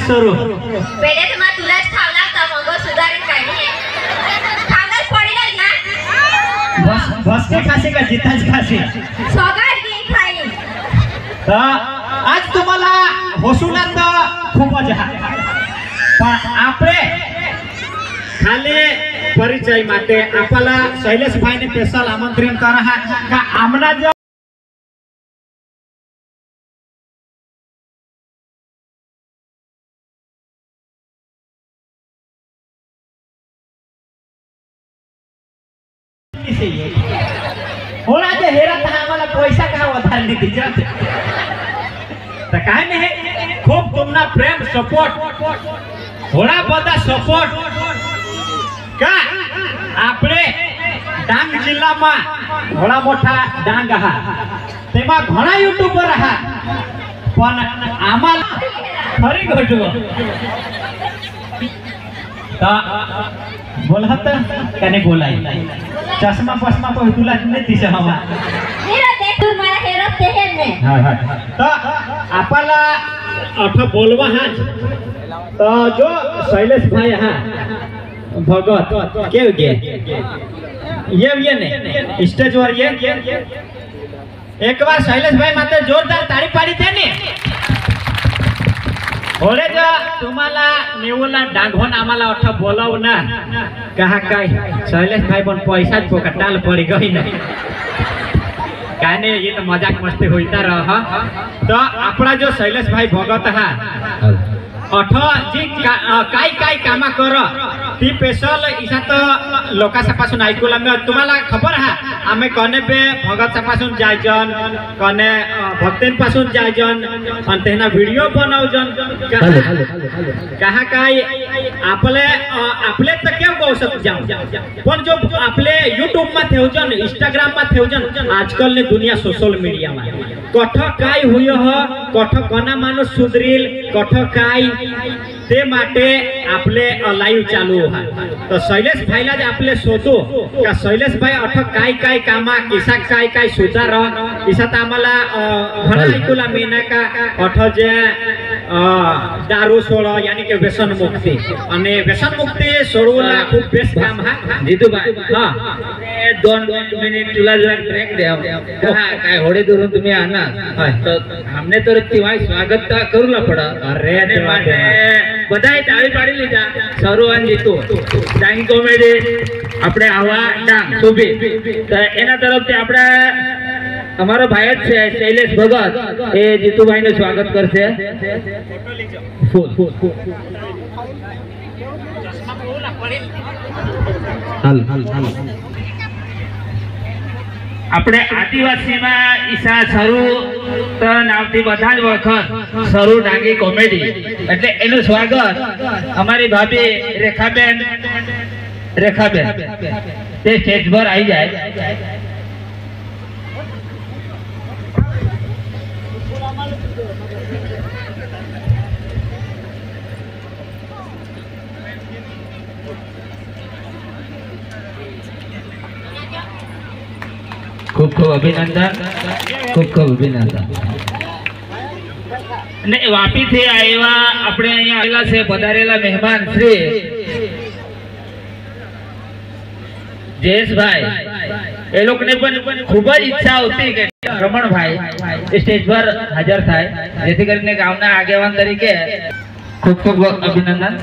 सुरू पहिले तर मग तुलाच खाव लागतं मग सुधारेल काय नाही खावलाच पडेल ना बस के खासे का जिताच खासे सगळ्यात घे खाई आज तुम्हाला होसुलात खूप मजा पण आपले खाली परिचय माटे आपला शैलेश भाई ने स्पेशल आमंत्रण करा है का आमना जो होना जे हेरा था आम्हाला पैसा का उधार नहीं दीजिए तो काय नहीं खूब तुमना प्रेम सपोर्ट होना बदा सपोर्ट का आपले डांग जिल्ला में घोड़ा मोठा डांग हा तेमा घणा यूट्यूबर हा पण आम्हाला खरी घटलो ता बोलत का नहीं बोलाई चश्मा पश्मा पर तुला नहीं दिसे हवा हेरा देख तू मला हेरा तेहे ने हां हां तो आपला अठ बोलवा हा तो जो शैलेश भाई हा भगत के ये ने स्टेज वर ये एक बार शैलेश भाई मात्र जोरदार ताड़ी पाड़ी थे ने होले जो तुम्हाला नेवला डांगोन आम्हाला अठ बोलव ना कहा काय शैलेश भाई पण पैसा पोकटाल पड़ी गई ना काय ने ये तो मजाक मस्ती होता रह तो अपना जो शैलेश भाई भगत हा अठ जी काय कामा कर ती स्पेशल इसा तो लोकांपासून ऐकूला मी तुम्हाला खबर हा आम्ही कने पे भगतपासून जायजन कने भक्तांपासून जायजन आणि त्यांना व्हिडिओ बनवजन कहा काय आपले तर केव गौसत जाऊ पण जो आपले यूट्यूब में ठेवजन इंस्टाग्राम में ठेवजन आजकल ने दुनिया सोशल मीडिया में कठ काय हुई ह कठ कना माणूस सुधरील कठ काय ते माटे आपले लाइव चालू है तो शैलेश भाईला आपले शोधू का शैलेश भाई अठ काय कामा किसा काय सुधार इसात आम्हाला घणा ऐकूला मीना का अठ जे दारू सोड यानी के व्यसन मुक्ती आणि व्यसन मुक्ती सोडवला खूप बेस्ट काम हा जितू भाई हां 2 मिनिट तुला जरा ब्रेक द्या काय होडे धरून तुम्ही आणा तर हमने तर तिवाय स्वागत करूला पडा अरे ने माटे बधाई ताળી પાડી લીધા સરો અને જીતુ ડાંગ કોમેડી આપણે આવા ડાંગ સુબી તો એના તરફથી આપણે અમારો ભાઈ જ છે શૈલેશ ભગત એ જીતુભાઈ નું સ્વાગત કરશે હાલ હાલ હાલ આપણે આદિવાસીમાં ઈસા સරු તો નામથી બધા જ વખત સරු ડાંગી કોમેડી એટલે એનું સ્વાગત અમારી ભાભી રેખાબેન તે સ્ટેજ પર આવી જાય खूब खूब अभिनंदन खूब अभिनंदन ने वापी थे आएवा अपने અહીંયા આવેલા છે પધારેલા મહેમાન શ્રી જયેશભાઈ એ લોકોને પણ ખૂબ જ ઈચ્છા હતી કે રમણભાઈ સ્ટેજ પર હાજર થાય જેથી કરીને ગામના આગેવાન તરીકે ખૂબ ખૂબ અભિનંદન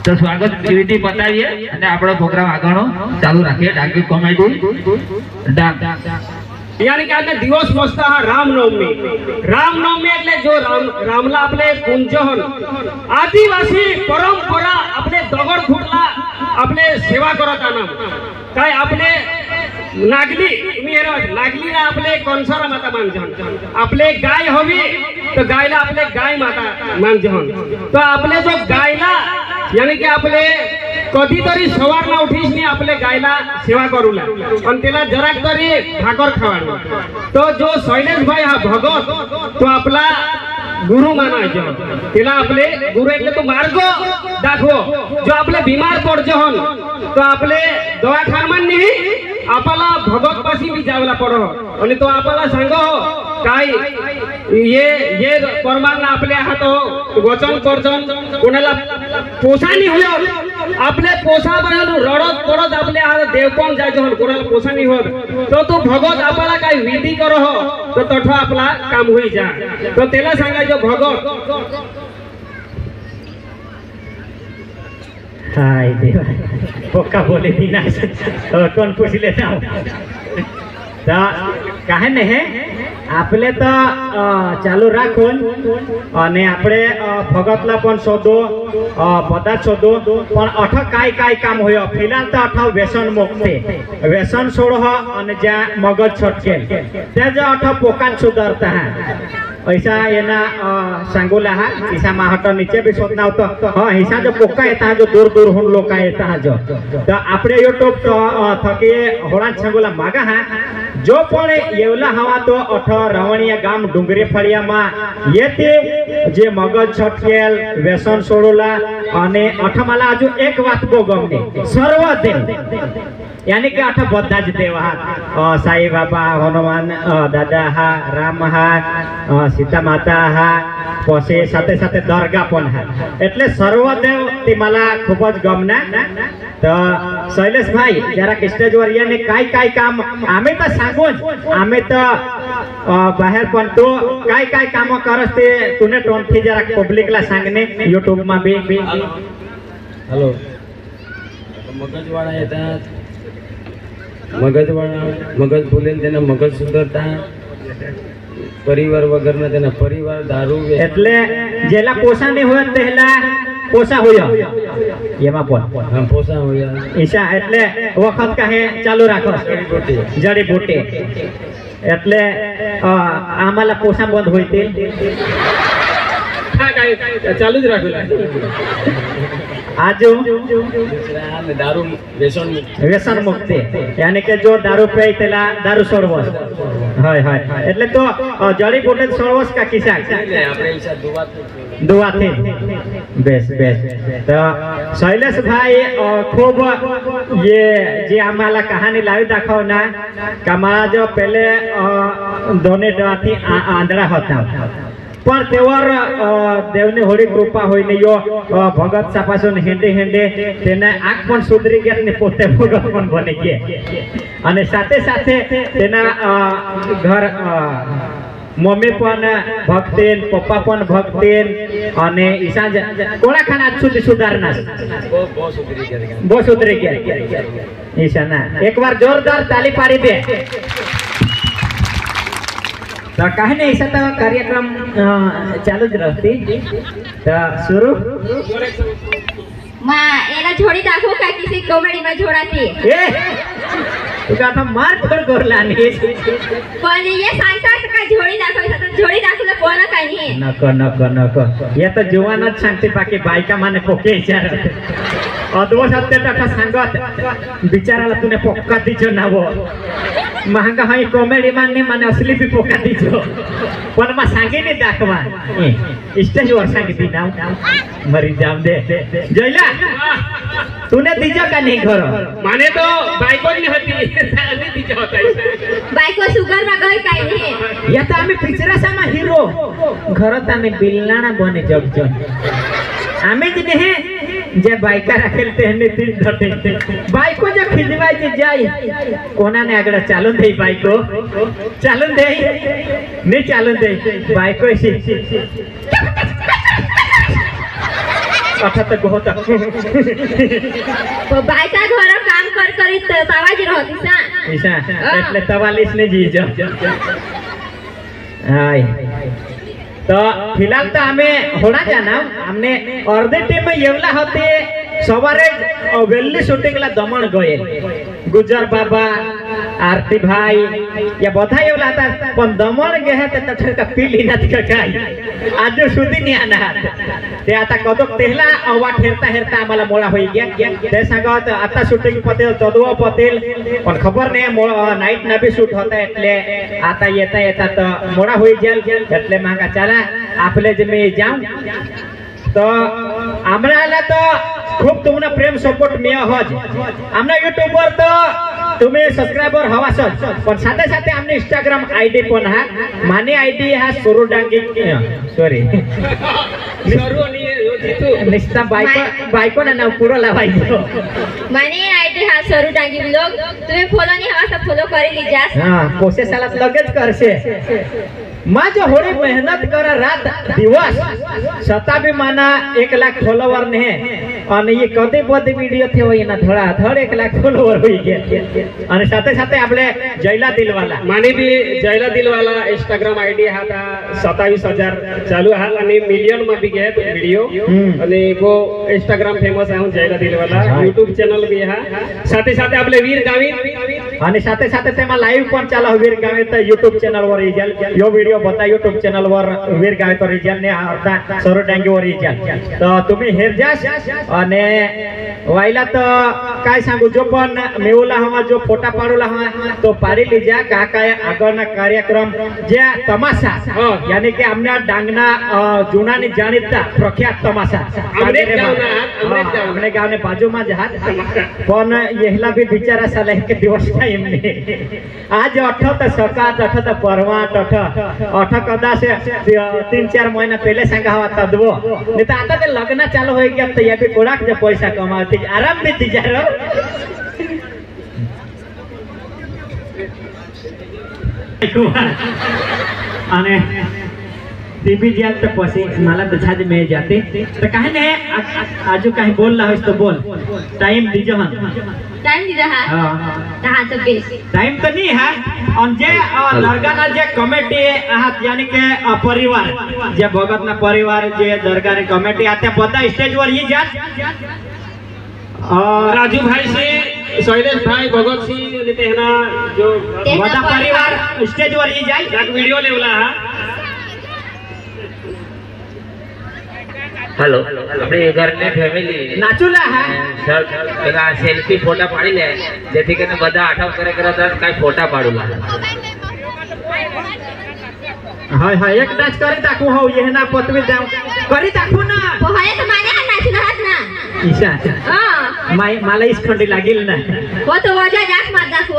तो स्वागत एक्टिविटी बताइए અને આપણો પ્રોગ્રામ આગળનો ચાલુ રાખીએ ડાંગી કોમેડી ડાંગ यानी कि आज दिवस मस्ता है रामनवमी એટલે जो रामला आपले कुंजहन आदिवासी परंपरा आपले दगड फुटला आपले सेवा करत आना काय आपले नागली तुम्ही नागलीला आपले कोणसरा माता मानजन आपले गाय हवी तो गायला आपले गाय माता मानजन तो आपले जो गायला यानी कि आपले कधीतरी सवारला उठीस ने आपले गायला सेवा करूला आणि त्याला जराक तरी भाकर खावाडू तो जो शैलेश भाई हा भगत तो आपला गुरु मानायचो त्याला आपले गुरु એટલે तो मार्ग दाखवो जो आपले बीमार पडजो हन तो आपले दवाखाना नहीं आपला भगत पाशी भी जावला पडो आणि तो आपला सांगो काय ये प्रमाण आपल्या हात वचन करचन कोणाला पोसानी होय आपले पोसा बनवून रडत पडत आपल्या हात देवपण जायचं कोणाला पोसानी होत तो तू भगत आपल्याला काय विधी करो तर तठ आपला काम होई जा तर त्याला सांगायचं भगत हाय देवा पोका बोले दिना कोण पूछले जाओ काहे नहीं आपले तो चालू राखून અને આપણે ભગતલા પણ શોધો બધા શોધો પણ અઠ काय કામ હોય ફિલહાલ તો અઠ વ્યસન મુક્તિ વ્યસન છોડો અને જ્યાં મગજ છટકે ત્યાં જ અઠ પોકાન સુધારતા ऐसा येना सांगोला हा ईसा माहट नीचे भी सोचना होता हाँ हिसा जो पोका येता जो दूर दूर हुन लोग का येता जो तो आपले यूट्यूब तो थके होळा सांगोला मागा हा जो पण येवला हवा तो अठ रवणिया गाम डुंगरी फळिया मा येते जे मगज छटकेल व्यसन सोडोला અને અઠ मला अजू एक वात बो गमने सर्व देव यानी कि अठ बधा ज देव हा साई बाबा हनुमान दादा हा राम हा सीता माता हा पछे साथे साथे दरगाह पण हा એટલે सर्व देव ते मला खूपच गमना तो शैलेश भाई जरा स्टेज वर याने काय काम आम्ही तर सांगून आम्ही तर बाहेर पण तो काय काम करस ते तूने टोनथी जरा पब्लिकला सांगणे YouTube मा बी हॅलो मगजवाडा येतात मगज बोलेल त्यांना मगज सुधारता परिवार वगैरे त्यांना परिवार दारू એટલે જેલા પોસા ની હોય તેલા પોસા હોય એમાં પણ હા પોસા હોય ઈશા એટલે વખત કાહે ચાલુ રાખો જડીબુટી એટલે આમાલા પોસા બંધ હોય તે હા કાઈ ચાલુ જ રાખો आजू दारू व्यसन मुक्ति यानी कि जो दारू पे तेला दारू सोडवस हाय हाय એટલે તો જડી બુટી સોડવસ का किसा આપણે ઈસા दुआ थे बेस बेस तो शैलेश भाई खूब ये जे आम्हाला कहानी लावी दाखव ना कमाला जो पहले दोने डॉटी आंधळा होता पण तेवर देवनी होडी कृपा होईने यो भगत सापासून हेंडे हेंडे तेने आंख पण सुधरी गेत ने पोते भगत पण बने गे અને સાથે સાથે તેના ઘર मम्मी पण भक्तेन पप्पा पण भक्तेन અને ઈશા કોણા ખાના સુધી સુધારना બહુ સુધરી ગયા ઈશા ના एक बार जोरदार ताली पाड़ी दे तो कहे नहीं ऐसा तो कार्यक्रम चालू ज रहती तो शुरू माँ एना छोड़ी दाखो का किसी कॉमेडी में जोड़ाती ए तू का मार थोड़ गोरला नहीं पण ये सांगता का जोड़ी दाखवलं कोणा काय नाही नको ये तो जुवानच सांगते बाकी बायका माने पोके विचार अद्भुत सत्य तथा सांगत बिचाराला तूने पोक्का दीजो ना वो महंगा हाई कॉमेडी मानने माने असली भी पोका दीजो पण मा सांगे नहीं दाखवा स्टेज वर सांगती ना मरी जाम दे जयला तूने दीजो का नहीं घर माने तो बायको नहीं होती साली दीजो होता बायको सुगर में गई काय नाही या तो आम्ही पिक्चरा सामा हिरो घरात आम्ही बिल्लाना बने जगजन आम्ही जे नाही जे बायका राखेल ते तीन धरते बायको जे खिजवायचे जाय कोणाने आगडा चालून दे बायको चालून दे नाही चालून दे बायको अशी अठा तक होता बायका घर काम करीत आवाज रहती सा ईशा એટલે 44 ને જીજો हाय तो फिलहाल तो हमें होना जाना हमने अर्धे टीम में येवला होते सवारे वेल्ली शूटिंग ला दमन गए गुजर बाबा आरती भाई या बधा येवला था पण दमन गे है त का पीली ना काय आज सुधी नहीं आना ते आता कदक तेहला अवा ठेरता हेरता आम्हाला मोळा होई गया ते सांगत आता शूटिंग पतेल चदवा पतेल पण खबर नहीं नाइट ना भी शूट होता એટલે आता येता तो मोळा होई जाल એટલે मांगा चला आपले जे मैं जाऊं तो आम्हाला तो खूप तुम्हाला प्रेम सपोर्ट मिळावं आमना YouTube वर तर तुम्ही सबस्क्रायबर हवासच पण साथे साथे आमने इंस्टाग्राम आयडी पण हा माने आयडी हा सोरू डांगी सॉरी निस्ता बायको ना नाव पुरो लावायचो माने आयडी हा सरू डांगी ब्लॉग तुम्ही फॉलो नाही हवा तर फॉलो करी लीजा हां कोशिश सालात लगेच करशे माझं होडी मेहनत करा रात दिवस छता भी माना 1 लाख फॉलोवर ने અને ये કદે બધી વિડિયો થયો એના ધડા ધડ 1 લાખ ફોલોવર હોઈ ગયા અને સાથે સાથે આપણે જયલા દિલવાલા माने भी जयला दिलवाला इंस्टाग्राम आईडी हा था 27000 चालू हा आणि मिलियन में भी गए वीडियो आणि वो इंस्टाग्राम फेमस आहे जयला दिलवाला YouTube चॅनल भी हा साथे साथे आपले वीर गावित आणि સાથે સાથે તેમાં લાઈવ પણ ચાલો વીર ગાવિત YouTube ચેનલ वर रिजल यो वीडियो बता YouTube चॅनल वर वीर गावित रिजल ने आता सरो डांगी वर रिजल तो तुम्ही हेरजास અને वायला तो काय सांगू जो पण मेवला हवा जो फोटा पाडूला हवा तो पाडी लीजा का काय આગળના કાર્યક્રમ જે તમાશા यानी कि हमने डांगना जुनानी जाणीता प्रख्यात तमाशा हमने गावने बाजूમાં जहाज पण येहला भी बिचारा साला एक दिवस टाइम ने आज 8 सकात 8 परवा 8 कदाच 3-4 महीना पहले सांगा हवा तदवो नहीं तो आता ते लग्न चालू हो गया तो ये भी कोडाक जे पैसा कमावती आराम भी तिजारो અને टीवी ज्याल तो पसी मला तो झाज में जाते तो काहे ने आजू काहे बोल रहा है तो बोल टाइम दीजो हम टाइम दीजा हां हां तो बेस टाइम तो नहीं है और जे दरगाह जे कमेटी आहात यानी के परिवार जे भगत ना परिवार जे दरगाह रे कमेटी आते बता स्टेज वर ये जात राजू भाई से शैलेश भाई भगत सिंह नितेहना जो बता परिवार स्टेज वर ये जाए एक वीडियो लेवला हा हेलो अपने घर ने फैमिली नाचुला है सर પેલા સેલ્ફી ફોટા પાડી લે જેથી કરીને બધા આઠમ કરે કરતા કાઈ ફોટા પાડુલા हाय हाय एक डांस करी ताकू हो ये ना पतवी जाऊ करी ताकू ना पोहाय तो माने नाचला हात ना ईशा हां माला इस खंडी लागेल ना वो तो वजा जाक मार दाखव